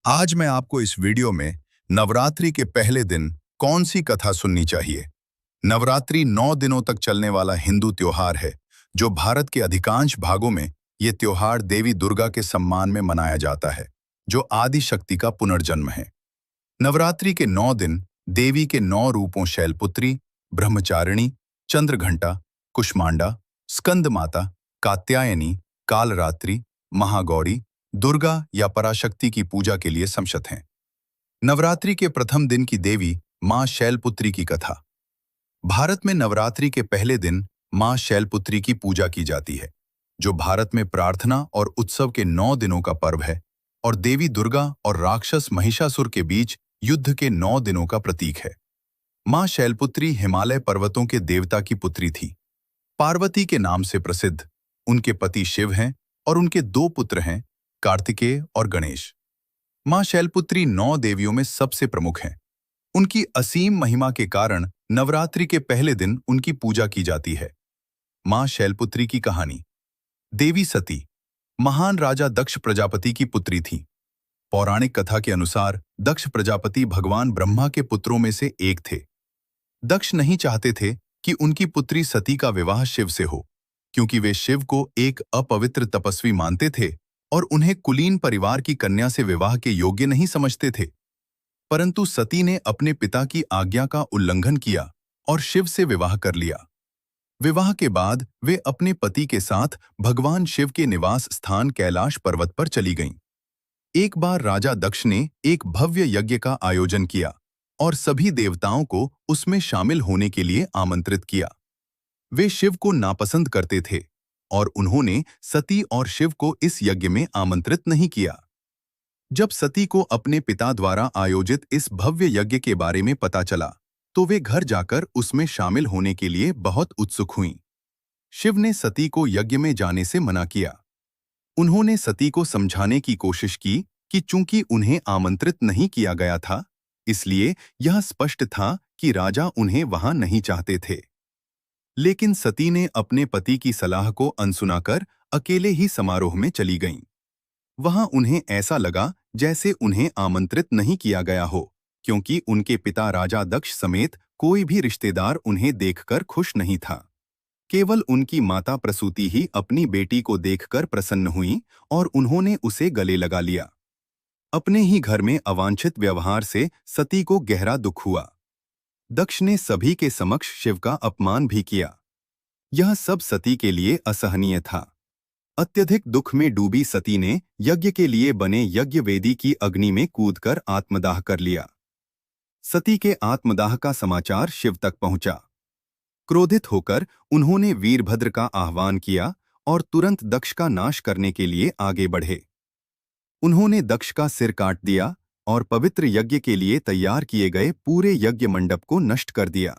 आज मैं आपको इस वीडियो में नवरात्रि के पहले दिन कौन सी कथा सुननी चाहिए। नवरात्रि 9 दिनों तक चलने वाला हिंदू त्योहार है, जो भारत के अधिकांश भागों में ये त्योहार देवी दुर्गा के सम्मान में मनाया जाता है, जो आदि शक्ति का पुनर्जन्म है। नवरात्रि के 9 दिन देवी के 9 रूपों शैलपुत्री, ब्रह्मचारिणी, चंद्रघंटा, कुष्मांडा, स्कंद माता, कात्यायनी, कालरात्रि, महागौरी, दुर्गा या पराशक्ति की पूजा के लिए समशत हैं। नवरात्रि के प्रथम दिन की देवी मां शैलपुत्री की कथा। भारत में नवरात्रि के पहले दिन मां शैलपुत्री की पूजा की जाती है, जो भारत में प्रार्थना और उत्सव के 9 दिनों का पर्व है और देवी दुर्गा और राक्षस महिषासुर के बीच युद्ध के 9 दिनों का प्रतीक है। मां शैलपुत्री हिमालय पर्वतों के देवता की पुत्री थी। पार्वती के नाम से प्रसिद्ध उनके पति शिव हैं और उनके 2 पुत्र हैं, कार्तिकेय और गणेश। मां शैलपुत्री 9 देवियों में सबसे प्रमुख हैं। उनकी असीम महिमा के कारण नवरात्रि के पहले दिन उनकी पूजा की जाती है। मां शैलपुत्री की कहानी। देवी सती महान राजा दक्ष प्रजापति की पुत्री थी। पौराणिक कथा के अनुसार दक्ष प्रजापति भगवान ब्रह्मा के पुत्रों में से एक थे। दक्ष नहीं चाहते थे कि उनकी पुत्री सती का विवाह शिव से हो, क्योंकि वे शिव को एक अपवित्र तपस्वी मानते थे और उन्हें कुलीन परिवार की कन्या से विवाह के योग्य नहीं समझते थे। परंतु सती ने अपने पिता की आज्ञा का उल्लंघन किया और शिव से विवाह कर लिया। विवाह के बाद वे अपने पति के साथ भगवान शिव के निवास स्थान कैलाश पर्वत पर चली गईं। एक बार राजा दक्ष ने एक भव्य यज्ञ का आयोजन किया और सभी देवताओं को उसमें शामिल होने के लिए आमंत्रित किया। वे शिव को नापसंद करते थे और उन्होंने सती और शिव को इस यज्ञ में आमंत्रित नहीं किया। जब सती को अपने पिता द्वारा आयोजित इस भव्य यज्ञ के बारे में पता चला, तो वे घर जाकर उसमें शामिल होने के लिए बहुत उत्सुक हुईं। शिव ने सती को यज्ञ में जाने से मना किया। उन्होंने सती को समझाने की कोशिश की कि चूंकि उन्हें आमंत्रित नहीं किया गया था, इसलिए यह स्पष्ट था कि राजा उन्हें वहां नहीं चाहते थे। लेकिन सती ने अपने पति की सलाह को अनसुना कर अकेले ही समारोह में चली गईं। वहां उन्हें ऐसा लगा जैसे उन्हें आमंत्रित नहीं किया गया हो, क्योंकि उनके पिता राजा दक्ष समेत कोई भी रिश्तेदार उन्हें देखकर खुश नहीं था। केवल उनकी माता प्रसूति ही अपनी बेटी को देखकर प्रसन्न हुई और उन्होंने उसे गले लगा लिया। अपने ही घर में अवांछित व्यवहार से सती को गहरा दुख हुआ। दक्ष ने सभी के समक्ष शिव का अपमान भी किया। यह सब सती के लिए असहनीय था। अत्यधिक दुख में डूबी सती ने यज्ञ के लिए बने यज्ञ वेदी की अग्नि में कूदकर आत्मदाह कर लिया। सती के आत्मदाह का समाचार शिव तक पहुंचा। क्रोधित होकर उन्होंने वीरभद्र का आह्वान किया और तुरंत दक्ष का नाश करने के लिए आगे बढ़े। उन्होंने दक्ष का सिर काट दिया और पवित्र यज्ञ के लिए तैयार किए गए पूरे यज्ञ मंडप को नष्ट कर दिया।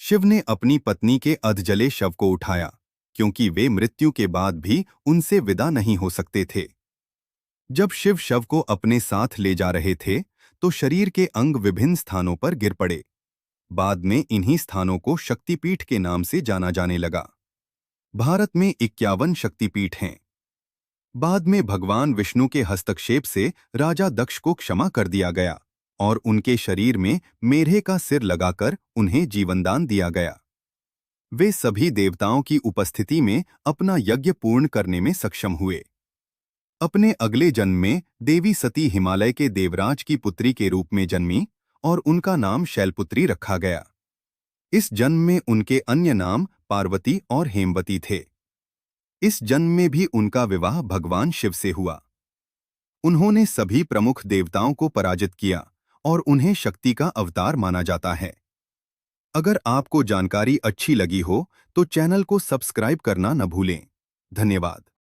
शिव ने अपनी पत्नी के अधजले शव को उठाया, क्योंकि वे मृत्यु के बाद भी उनसे विदा नहीं हो सकते थे। जब शिव शव को अपने साथ ले जा रहे थे, तो शरीर के अंग विभिन्न स्थानों पर गिर पड़े। बाद में इन्हीं स्थानों को शक्तिपीठ के नाम से जाना जाने लगा। भारत में 51 शक्तिपीठ हैं। बाद में भगवान विष्णु के हस्तक्षेप से राजा दक्ष को क्षमा कर दिया गया और उनके शरीर में मेढे का सिर लगाकर उन्हें जीवनदान दिया गया। वे सभी देवताओं की उपस्थिति में अपना यज्ञ पूर्ण करने में सक्षम हुए। अपने अगले जन्म में देवी सती हिमालय के देवराज की पुत्री के रूप में जन्मी और उनका नाम शैलपुत्री रखा गया। इस जन्म में उनके अन्य नाम पार्वती और हेमवती थे। इस जन्म में भी उनका विवाह भगवान शिव से हुआ। उन्होंने सभी प्रमुख देवताओं को पराजित किया और उन्हें शक्ति का अवतार माना जाता है। अगर आपको जानकारी अच्छी लगी हो तो चैनल को सब्सक्राइब करना न भूलें। धन्यवाद।